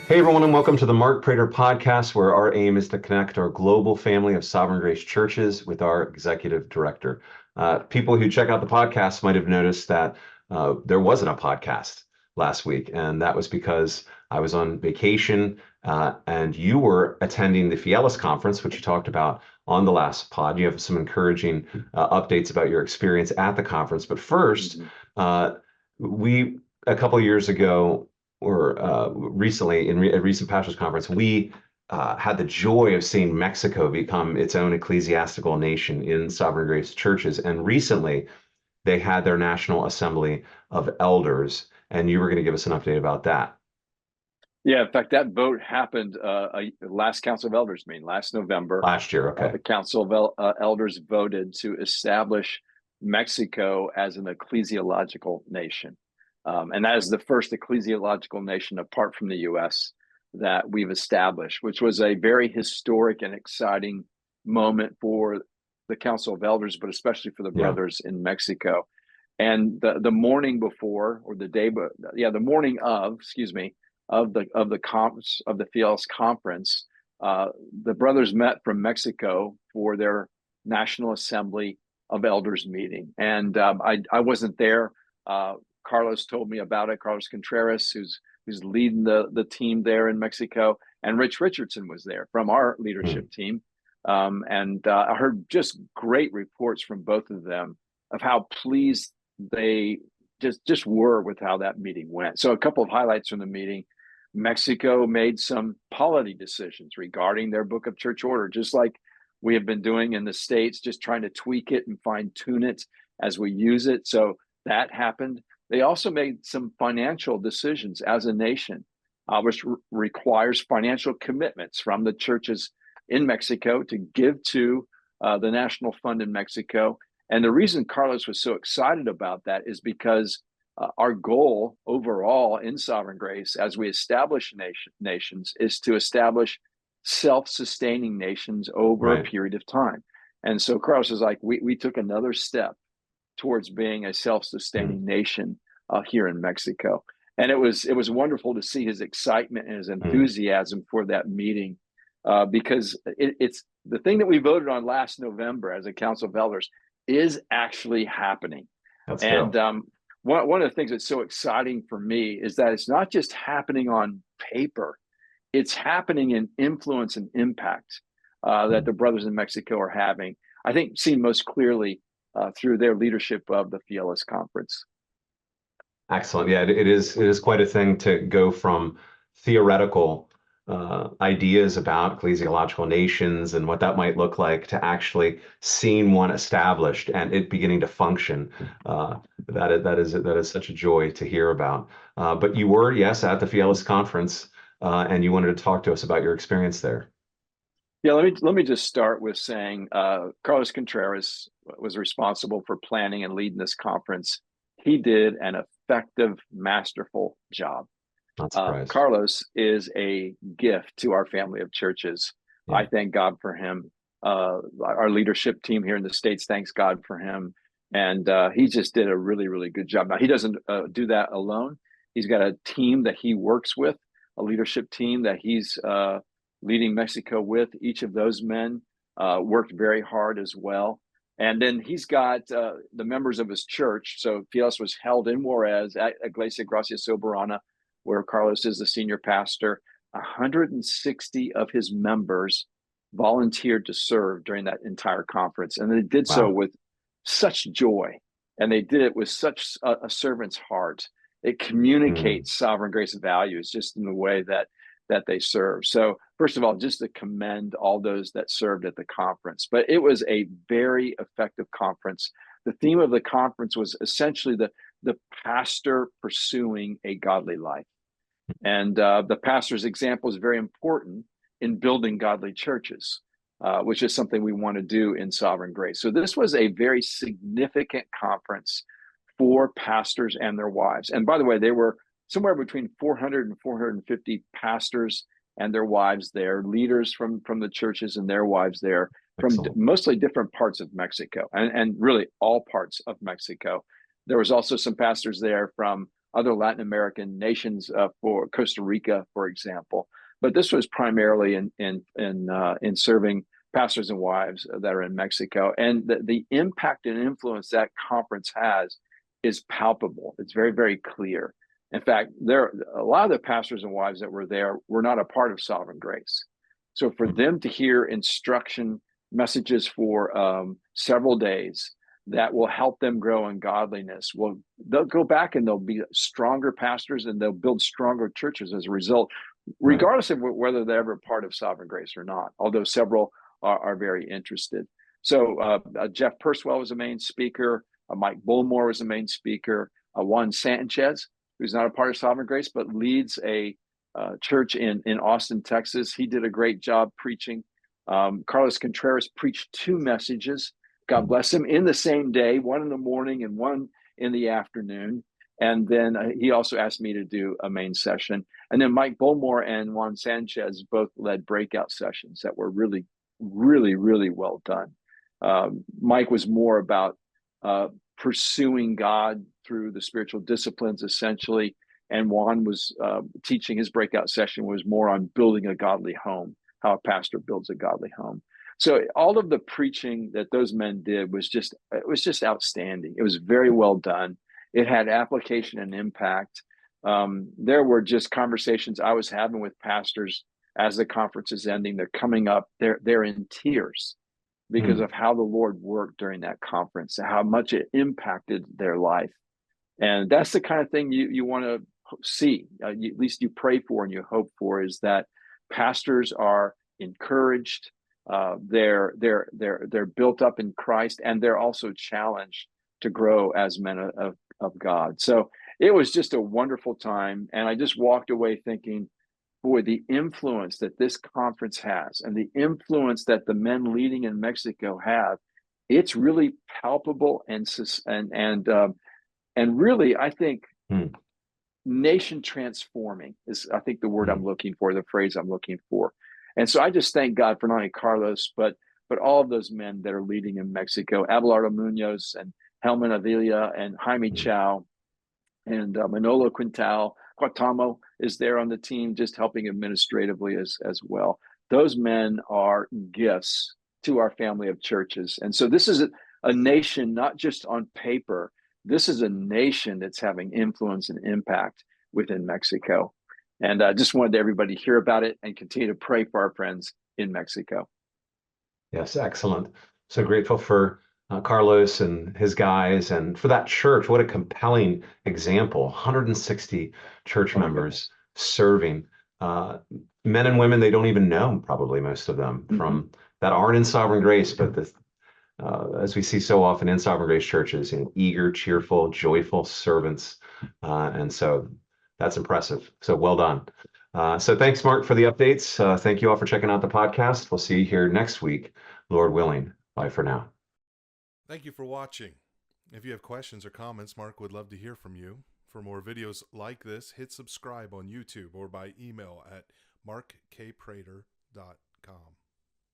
Hey everyone, and welcome to the Mark Prater podcast, where our aim is to connect our global family of Sovereign Grace churches with our executive director. People who check out the podcast might have noticed that there wasn't a podcast last week, and that was because I was on vacation and you were attending the Fieles conference, which you talked about on the last pod. You have some encouraging updates about your experience at the conference. But first, uh, we a couple of years ago or recently at recent pastors conference, we had the joy of seeing Mexico become its own ecclesiastical nation in Sovereign Grace churches. And recently, they had their National Assembly of Elders, and you were going to give us an update about that. Yeah, in fact, that vote happened last Council of Elders meeting last November. Last year, okay. The Council of Elders voted to establish Mexico as an ecclesiological nation. And that is the first ecclesiological nation apart from the U.S. that we've established, which was a very historic and exciting moment for the Council of Elders, but especially for the brothers in Mexico. And the morning before, or the day, the morning of, excuse me, of the conference of the Fieles conference, the brothers met from Mexico for their National Assembly of Elders meeting, and I wasn't there. Carlos told me about it. Carlos Contreras, who's leading the team there in Mexico, and Rich Richardson was there from our leadership team, and I heard just great reports from both of them of how pleased they just were with how that meeting went. So a couple of highlights from the meeting. Mexico made some polity decisions regarding their book of church order, just like we have been doing in the States, just trying to tweak it and fine tune it as we use it. So that happened. They also made some financial decisions as a nation, which requires financial commitments from the churches in Mexico to give to the National Fund in Mexico. And the reason Carlos was so excited about that is because our goal overall in Sovereign Grace, as we establish nations, is to establish self-sustaining nations over a period of time. And so Carlos is like, we took another step towards being a self-sustaining nation here in Mexico. And it was wonderful to see his excitement and his enthusiasm for that meeting, because it's the thing that we voted on last November as a Council of Elders is actually happening. One of the things that's so exciting for me is that it's not just happening on paper, it's happening in influence and impact that the brothers in Mexico are having, I think seen most clearly through their leadership of the Fieles conference. Excellent. Yeah, it is quite a thing to go from theoretical ideas about ecclesiological nations and what that might look like to actually seeing one established and it beginning to function. That is such a joy to hear about. But you were, yes, at the Fieles conference, and you wanted to talk to us about your experience there. Yeah, let me just start with saying Carlos Contreras was responsible for planning and leading this conference. He did an effective, masterful job. Carlos is a gift to our family of churches. Yeah. I thank God for him. Our leadership team here in the States thanks God for him. And he just did a really, really good job. Now, he doesn't do that alone. He's got a team that he works with, a leadership team that he's leading Mexico with. Each of those men worked very hard as well. And then he's got the members of his church. So Fieles was held in Juarez at Iglesia Gracia Soberana, where Carlos is the senior pastor. 160 of his members volunteered to serve during that entire conference. And they did so with such joy. And they did it with such a servant's heart. It communicates Sovereign Grace values just in the way that they serve. So first of all, just to commend all those that served at the conference. But it was a very effective conference. The theme of the conference was essentially the pastor pursuing a godly life. And the pastor's example is very important in building godly churches, which is something we want to do in Sovereign Grace. So this was a very significant conference for pastors and their wives. And by the way, there were somewhere between 400 and 450 pastors and their wives there, leaders from the churches and their wives there, from mostly different parts of Mexico and really all parts of Mexico. There was also some pastors there from other Latin American nations, for Costa Rica, for example. But this was primarily in serving pastors and wives that are in Mexico. And the impact and influence that conference has is palpable. It's very, very clear. In fact, a lot of the pastors and wives that were there were not a part of Sovereign Grace. So for them to hear instruction messages for several days that will help them grow in godliness, they'll go back and they'll be stronger pastors and they'll build stronger churches as a result, regardless of whether they're ever part of Sovereign Grace or not, although several are very interested. So Jeff Purswell was the main speaker. Mike Bullmore was the main speaker. Juan Sanchez, who's not a part of Sovereign Grace, but leads a church in Austin, Texas. He did a great job preaching. Carlos Contreras preached 2 messages, God bless him, in the same day, one in the morning and one in the afternoon. And then he also asked me to do a main session. And then Mike Bullmore and Juan Sanchez both led breakout sessions that were really, really, really well done. Mike was more about pursuing God through the spiritual disciplines, essentially. And Juan was teaching, his breakout session was more on building a godly home, how a pastor builds a godly home. So all of the preaching that those men did was just outstanding. It was very well done. It had application and impact. There were just conversations I was having with pastors as the conference is ending. They're coming up. They're in tears because of how the Lord worked during that conference and how much it impacted their life. And that's the kind of thing you want to see, at least you pray for and you hope for, is that pastors are encouraged, they're built up in Christ, and they're also challenged to grow as men of God. So it was just a wonderful time, and I just walked away thinking, boy, the influence that this conference has and the influence that the men leading in Mexico have, it's really palpable and really, I think, nation transforming is, I think, the word I'm looking for, the phrase I'm looking for. And so I just thank God for not only Carlos, but all of those men that are leading in Mexico, Abelardo Munoz and Helman Avila and Jaime Chow and Manolo Quintamo is there on the team, just helping administratively as well. Those men are gifts to our family of churches. And so this is a nation, not just on paper. This is a nation that's having influence and impact within Mexico. And I just wanted everybody to hear about it and continue to pray for our friends in Mexico. Yes, excellent. So grateful for Carlos and his guys, and for that church. What a compelling example. 160 church members serving, men and women they don't even know, probably most of them, from that aren't in Sovereign Grace, but as we see so often in Sovereign Grace churches, eager, cheerful, joyful servants. And so that's impressive. So well done. So thanks, Mark, for the updates. Thank you all for checking out the podcast. We'll see you here next week, Lord willing. Bye for now. Thank you for watching. If you have questions or comments, Mark would love to hear from you. For more videos like this, hit subscribe on YouTube or by email at markkprater.com.